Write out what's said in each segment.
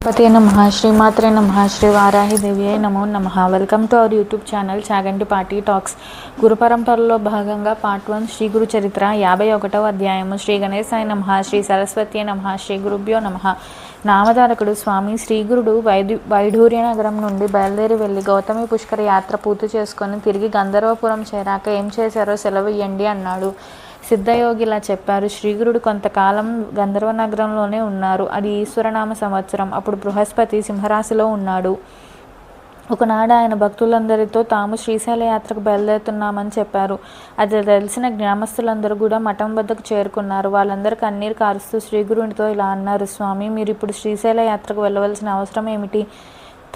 పతే నమః శ్రీమాత్రే నమః శ్రీ వారాహి దేవ్యై నమో నమః. Welcome to our YouTube channel Chaganti party talks. గురు పరంపరలో భాగంగా పార్ట్ 1 శ్రీ గురు చరిత్ర 51వ అధ్యాయము. శ్రీ గణేశాయ నమః, శ్రీ సరస్వతి నమః, శ్రీ గురుభ్యో నమః. నామధారకుడు స్వామి శ్రీగురుడు వైఢూర్య నగరం నుండి బయలుదేరి వెళ్ళి గౌతమి పుష్కర యాత్ర పూర్తి చేసుకొని తిరిగి గంధర్వపురం చేరాక ఏం చేశారో సెలవు ఇయ్యండి అన్నాడు. సిద్ధయోగి ఇలా చెప్పారు. శ్రీగురుడు కొంతకాలం గంధర్వ నగరంలోనే ఉన్నారు. అది ఈశ్వరనామ సంవత్సరం. అప్పుడు బృహస్పతి సింహరాశిలో ఉన్నాడు. ఒకనాడు ఆయన భక్తులందరితో తాము శ్రీశైల యాత్రకు బయలుదేరుతున్నామని చెప్పారు. అది తెలిసిన గ్రామస్తులందరూ కూడా మఠం వద్దకు చేరుకున్నారు. వాళ్ళందరూ కన్నీరు కారుస్తూ శ్రీగురునితో ఇలా అన్నారు. స్వామి, మీరు ఇప్పుడు శ్రీశైల యాత్రకు వెళ్ళవలసిన అవసరం ఏమిటి?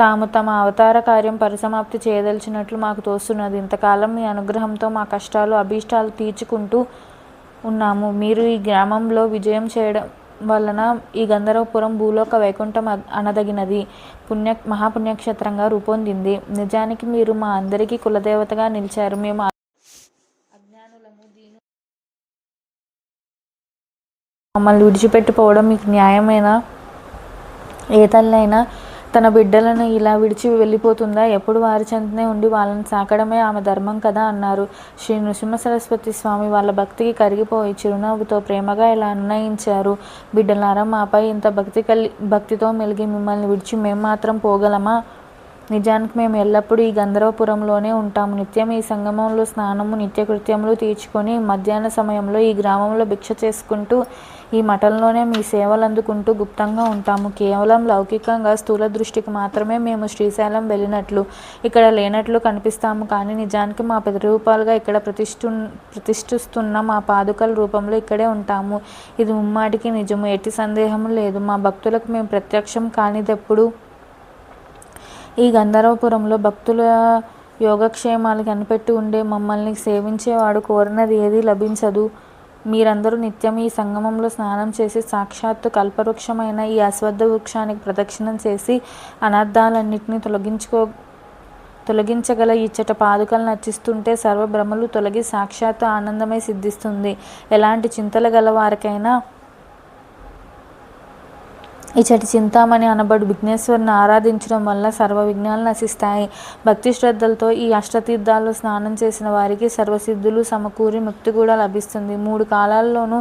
తాము తమ అవతార కార్యం పరిసమాప్తి చేయదలిచినట్లు మాకు తోస్తున్నది. ఇంతకాలం మీ అనుగ్రహంతో మా కష్టాలు అభీష్టాలు తీర్చుకుంటూ ఉన్నాము. మీరు ఈ గ్రామంలో విజయం చేయడం వలన ఈ గంధర్వపురం భూలోక వైకుంఠం అనదగినది మహాపుణ్యక్షేత్రంగా రూపొందింది. నిజానికి మీరు మా అందరికీ కులదేవతగా నిలిచారు. మేము అజ్ఞానులము, మమ్మల్ని విడిచిపెట్టిపోవడం మీకు న్యాయమేనా? ఏ తల్లైనా తన బిడ్డలను ఇలా విడిచి వెళ్ళిపోతుందా? ఎప్పుడు వారి చెంతనే ఉండి వాళ్ళని సాకడమే ఆమె ధర్మం కదా అన్నారు. శ్రీ నృసింహ సరస్వతి స్వామి వాళ్ళ భక్తికి కరిగిపోయి చిరునవ్వుతో ప్రేమగా ఇలా అన్వయించారు. బిడ్డలారా, మాపై ఇంత భక్తితో మెలిగి మిమ్మల్ని విడిచి మేము మాత్రం పోగలమా? నిజానికి మేము ఎల్లప్పుడూ ఈ గంధర్వపురంలోనే ఉంటాము. నిత్యం ఈ సంగమంలో స్నానము నిత్యకృత్యములు తీర్చుకొని మధ్యాహ్న సమయంలో ఈ గ్రామంలో భిక్ష చేసుకుంటూ ఈ మఠంలోనే మీ సేవలు అందుకుంటూ గుప్తంగా ఉంటాము. కేవలం లౌకికంగా స్థూల దృష్టికి మాత్రమే మేము శ్రీశైలం వెళ్ళినట్లు ఇక్కడ లేనట్లు కనిపిస్తాము. కానీ నిజానికి మా ప్రతిరూపాలుగా ఇక్కడ ప్రతిష్ఠిస్తున్న మా పాదుకల రూపంలో ఇక్కడే ఉంటాము. ఇది ముమ్మాటికి నిజము, ఎట్టి సందేహము లేదు. మా భక్తులకు మేము ప్రత్యక్షం కానిదెప్పుడు? ఈ గంధర్వపురంలో భక్తుల యోగక్షేమాలు కనిపెట్టి ఉండే మమ్మల్ని సేవించేవాడు కోరినది ఏది లభించదు. మీరందరూ నిత్యం ఈ సంగమంలో స్నానం చేసి సాక్షాత్తు కల్పవృక్షమైన ఈ అశ్వత్థ వృక్షానికి ప్రదక్షిణం చేసి అనర్థాలన్నింటినీ తొలగించగల ఇచ్చట పాదుకలను అర్చిస్తుంటే సర్వభ్రమలు తొలగి సాక్షాత్తు ఆనందమై సిద్ధిస్తుంది. ఎలాంటి చింతలు గల వారికైనా ఇచ్చటి చింతామణి అనబడు విఘ్నేశ్వరుని ఆరాధించడం వల్ల సర్వ విఘ్నాలు నశిస్తాయి. భక్తి శ్రద్ధలతో ఈ అష్టతీర్థాల్లో స్నానం చేసిన వారికి సర్వసిద్ధులు సమకూరి ముక్తి కూడా లభిస్తుంది. 3 కాలాల్లోనూ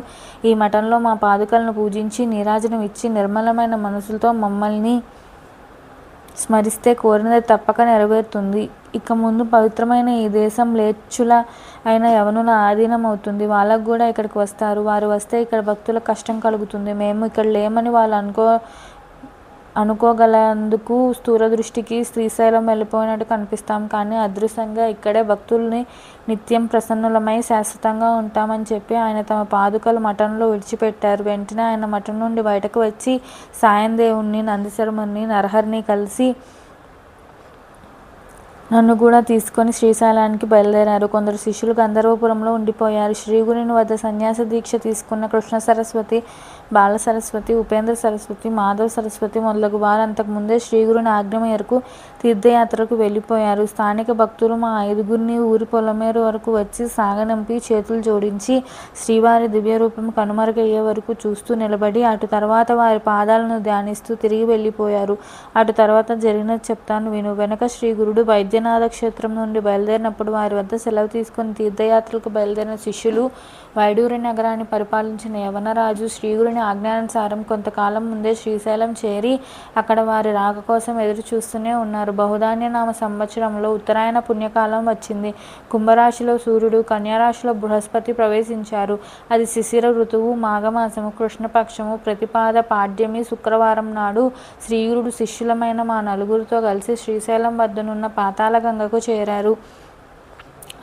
ఈ మఠంలో మా పాదుకలను పూజించి నీరాజనం ఇచ్చి నిర్మలమైన మనసులతో మమ్మల్ని స్మరిస్తే కోరినది తప్పక నెరవేరుతుంది. ఇక ముందు పవిత్రమైన ఈ దేశం లేచ్చుల అయిన యవనుల ఆధీనం అవుతుంది. వాళ్ళకు కూడా ఇక్కడికి వస్తారు. వారు వస్తే ఇక్కడ భక్తులకు కష్టం కలుగుతుంది. మేము ఇక్కడ లేమని వాళ్ళు అనుకోగలందుకు స్థూల దృష్టికి శ్రీశైలం వెళ్ళిపోయినట్టు కనిపిస్తాం. కానీ అదృశ్యంగా ఇక్కడే భక్తుల్ని నిత్యం ప్రసన్నులమై శాశ్వతంగా ఉంటామని చెప్పి ఆయన తమ పాదుకలు మఠంలో విడిచిపెట్టారు. వెంటనే ఆయన మఠం నుండి బయటకు వచ్చి సాయందేవుణ్ణి, నందీశ్వరుని, నరహరిని కలిసి నన్ను కూడా తీసుకొని శ్రీశైలానికి బయలుదేరారు. కొందరు శిష్యులు గంధర్వపురంలో ఉండిపోయారు. శ్రీగురుని వద్ద సన్యాస దీక్ష తీసుకున్న కృష్ణ సరస్వతి, బాల సరస్వతి, ఉపేంద్ర సరస్వతి, మాధవ సరస్వతి మొదలగు వారు అంతకుముందే శ్రీగురుని ఆజ్ఞ మేరకు తీర్థయాత్రకు వెళ్ళిపోయారు. స్థానిక భక్తులు మా 5గురిని ఊరి పొలమేరు వరకు వచ్చి సాగనంపి చేతులు జోడించి శ్రీవారి దివ్య రూపం కనుమరుగయ్యే వరకు చూస్తూ నిలబడి అటు తర్వాత వారి పాదాలను ధ్యానిస్తూ తిరిగి వెళ్ళిపోయారు. అటు తర్వాత జరిగినది చెప్తాను విను. వెనక శ్రీగురుడు వైద్యనాథ క్షేత్రం నుండి బయలుదేరినప్పుడు వారి వద్ద సెలవు తీసుకుని తీర్థయాత్రలకు బయలుదేరిన శిష్యులు వైడూర్య నగరాన్ని పరిపాలించిన యవనరాజు శ్రీగురుని ఆజ్ఞానుసారం కొంతకాలం ముందే శ్రీశైలం చేరి అక్కడ వారి రాక కోసం ఎదురు చూస్తూనే ఉన్నారు. బహుధాన్యనామ సంవత్సరంలో ఉత్తరాయణ పుణ్యకాలం వచ్చింది. కుంభరాశిలో సూర్యుడు, కన్యారాశిలో బృహస్పతి ప్రవేశించారు. అది శిశిర ఋతువు, మాఘమాసము, కృష్ణపక్షము, ప్రతిపాద పాడ్యమి శుక్రవారం నాడు శ్రీగురుడు శిష్యులమైన మా 4గురితో కలిసి శ్రీశైలం వద్దనున్న పాతాళగంగకు చేరారు.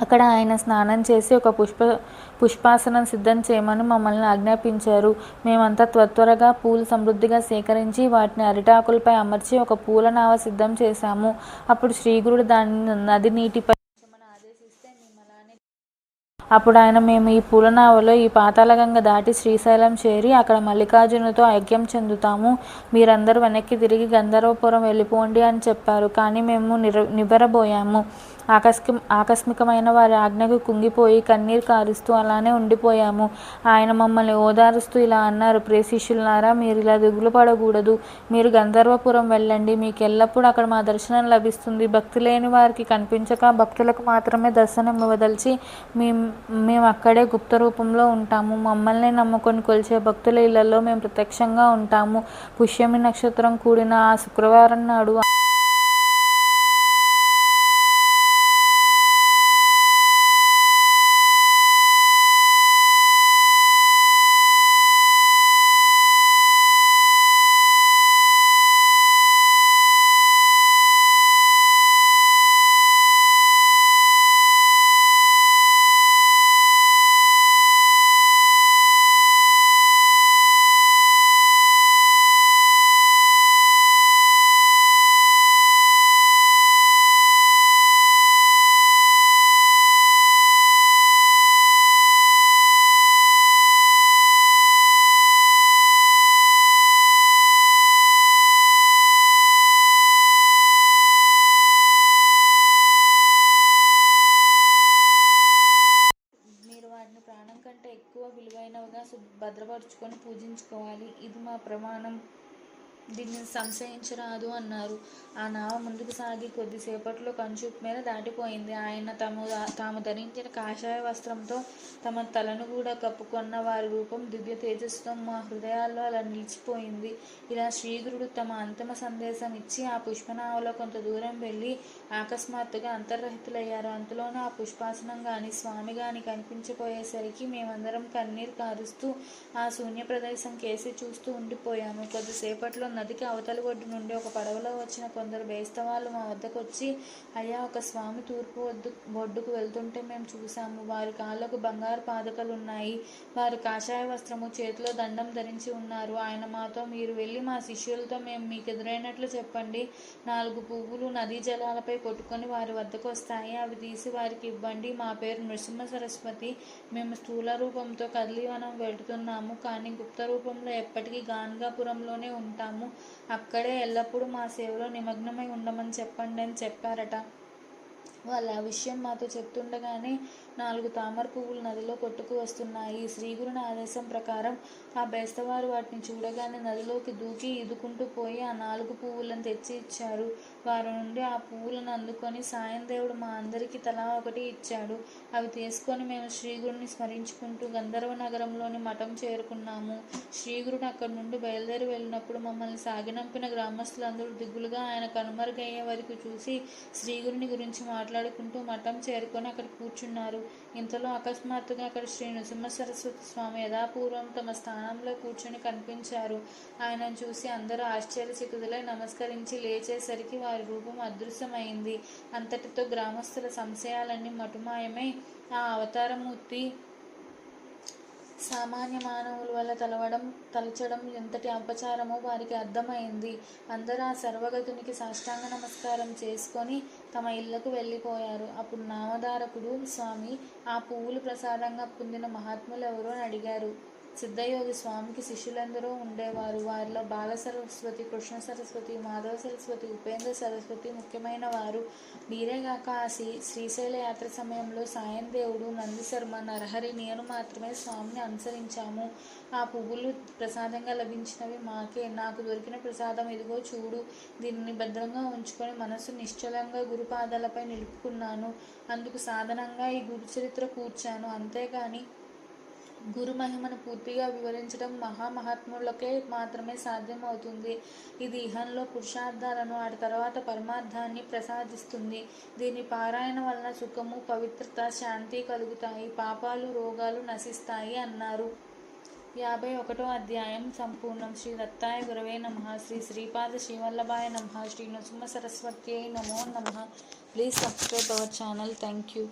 అక్కడ ఆయన స్నానం చేసి ఒక పుష్పాసనం సిద్ధం చేయమని మమ్మల్ని ఆజ్ఞాపించారు. మేమంతా త్వరగా పూలు సమృద్ధిగా సేకరించి వాటిని అరిటాకులపై అమర్చి ఒక పూల నావ సిద్ధం చేశాము. అప్పుడు శ్రీగురుడు దానిని నది నీటిపై ఆదేశిస్తే అప్పుడు మేము ఈ పూలనావలో ఈ పాతాళగంగ దాటి శ్రీశైలం చేరి అక్కడ మల్లికార్జునుతో ఐక్యం చెందుతాము. మీరందరూ వెనక్కి తిరిగి గంధర్వపురం వెళ్ళిపోండి అని చెప్పారు. కానీ మేము నివ్వెరబోయాము. ఆకస్మికమైన వారి ఆజ్ఞకు కుంగిపోయి కన్నీరు కారుస్తూ అలానే ఉండిపోయాము. ఆయన మమ్మల్ని ఓదారుస్తూ ఇలా అన్నారు: ప్రియ శిష్యులారా, మీరు ఇలా దిగులు పడకూడదు. మీరు గంధర్వపురం వెళ్ళండి. మీకు ఎల్లప్పుడూ అక్కడ మా దర్శనం లభిస్తుంది. భక్తి లేని వారికి కనిపించక భక్తులకు మాత్రమే దర్శనం ఇవ్వదలిచి మేము అక్కడే గుప్త రూపంలో ఉంటాము. మమ్మల్ని నమ్ముకొని కొలిచే భక్తుల ఇళ్లలో మేము ప్రత్యక్షంగా ఉంటాము. పుష్యమి నక్షత్రం కూడిన ఆ శుక్రవారం నాడు వాటిని ప్రాణం కంటే ఎక్కువ విలువైనవిగా భద్రపరుచుకొని పూజించుకోవాలి. ఇది మా ప్రమాణం. దీన్ని సంశయించరాదు అన్నారు. ఆ నావ ముందుకు సాగి కొద్దిసేపట్లో కనుచూపు మేర దాటిపోయింది. ఆయన తాము ధరించిన కాషాయ వస్త్రంతో తమ తలను కూడా కప్పుకొన్న వారి రూపం దివ్య తేజస్సుతో మా హృదయాల్లో అలా నిలిచిపోయింది. ఇలా శ్రీగురుడు తమ అంతిమ సందేశం ఇచ్చి ఆ పుష్పనావలో కొంత దూరం వెళ్ళి అకస్మాత్తుగా అంతర్రహితులయ్యారు. అంతలోనే ఆ పుష్పాసనం గాని స్వామి గాని కనిపించిపోయేసరికి మేమందరం కన్నీరు కారుస్తూ ఆ శూన్య ప్రదేశం కేసి చూస్తూ ఉండిపోయాము. కొద్దిసేపట్లో నదికి అవతలి ఒడ్డు నుండి ఒక పడవలో వచ్చిన కొందరు బేస్తవాళ్ళు మా వద్దకు వచ్చి, అయ్యా, ఒక స్వామి తూర్పు ఒడ్డుకు వెళ్తుంటే మేము చూశాము. వారి కాళ్ళకు బంగారు పాదకలున్నాయి. వారు కాషాయ వస్త్రము, చేతిలో దండం ధరించి ఉన్నారు. ఆయన మాతో, మీరు వెళ్ళి మా శిష్యులతో మేము మీకు ఎదురైనట్లు చెప్పండి. 4 పువ్వులు నదీ జలాలపై కొట్టుకొని వారి వద్దకు వస్తాయి. అవి తీసి వారికి ఇవ్వండి. మా పేరు నృసింహ సరస్వతి. మేము స్థూల రూపంతో కదిలివనం వెళుతున్నాము, కానీ గుప్త రూపంలో ఎప్పటికీ గాన్గాపురంలోనే ఉంటాము. అక్కడే ఎల్లప్పుడూ మా సేవలో నిమగ్నమై ఉండమని చెప్పండి అని చెప్పారట. వాళ్ళు ఆ విషయం మాతో చెప్తుండగానే 4 తామర పువ్వులు నదిలో కొట్టుకు వస్తున్నాయి. శ్రీగురుని ఆదేశం ప్రకారం ఆ బేస్తవారు వాటిని చూడగానే నదిలోకి దూకి ఈదుకుంటూ పోయి ఆ 4 పువ్వులను తెచ్చి ఇచ్చారు. వారి నుండి ఆ పువ్వులను అందుకొని సాయం దేవుడు మా అందరికీ తలా ఒకటి ఇచ్చాడు. అవి తీసుకొని మేము శ్రీగురుని స్మరించుకుంటూ గంధర్వ నగరంలోని మఠం చేరుకున్నాము. శ్రీగురుడు అక్కడి నుండి బయలుదేరి వెళ్ళినప్పుడు మమ్మల్ని సాగినంపిన గ్రామస్తులందరూ దిగులుగా ఆయన కనుమరుగయ్యే వరకు చూసి శ్రీగురుని గురించి మాట్లాడుకుంటూ మఠం చేరుకొని అక్కడ కూర్చున్నారు. ఇంతలో అకస్మాత్తుగా అక్కడ శ్రీ నృసింహ సరస్వతి స్వామి యథాపూర్వం తమ స్థానంలో కూర్చొని కనిపించారు. ఆయనను చూసి అందరూ ఆశ్చర్యచకితులై నమస్కరించి లేచేసరికి వారి రూపం అదృశ్యమైంది. అంతటితో గ్రామస్తుల సంశయాలన్నీ మటుమాయమై ఆ అవతారమూర్తి సామాన్య మానవుల వల్ల తలచడం ఎంతటి అపచారమో వారికి అర్థమైంది. అందరూ ఆ సర్వగతునికి సాష్టాంగ నమస్కారం చేసుకొని తమ ఇళ్లకు వెళ్ళిపోయారు. అప్పుడు నామధారకుడు స్వామి ఆ పువ్వులు ప్రసాదంగా పొందిన మహాత్ములు ఎవరో అని అడిగారు. సిద్ధయోగి స్వామికి శిష్యులందరూ ఉండేవారు. వారిలో బాల సరస్వతి, కృష్ణ సరస్వతి, మాధవ సరస్వతి, ఉపేంద్ర సరస్వతి ముఖ్యమైన వారు. వీరేగాక ఆ శ్రీశైల యాత్ర సమయంలో సాయం దేవుడు, నందిశర్మ, నరహరి, నేను మాత్రమే స్వామిని అనుసరించాము. ఆ పువ్వులు ప్రసాదంగా లభించినవి మాకే. నాకు దొరికిన ప్రసాదం ఇదిగో చూడు. దీనిని భద్రంగా ఉంచుకొని మనస్సు నిశ్చలంగా గురుపాదాలపై నిలుపుకున్నాను. అందుకు సాధనంగా ఈ గురు చరిత్ర కూర్చాను. అంతేగాని గురు మహిమను పూర్తిగా వివరించడం మహామహాత్ములకే మాత్రమే సాధ్యమవుతుంది. ఇది ఇహంలో పురుషార్థాలను, ఆ తర్వాత పరమార్థాన్ని ప్రసాదిస్తుంది. దీని పారాయణ వలన సుఖము, పవిత్రత, శాంతి కలుగుతాయి. పాపాలు, రోగాలు నశిస్తాయి అన్నారు. 51వ అధ్యాయం సంపూర్ణం. శ్రీ దత్తాయ గురవే నమః. శ్రీ శ్రీపాద శ్రీవల్లభాయ నమః. శ్రీ నృసింహ సరస్వత్యై నమో నమః. Please subscribe our channel. Thank you.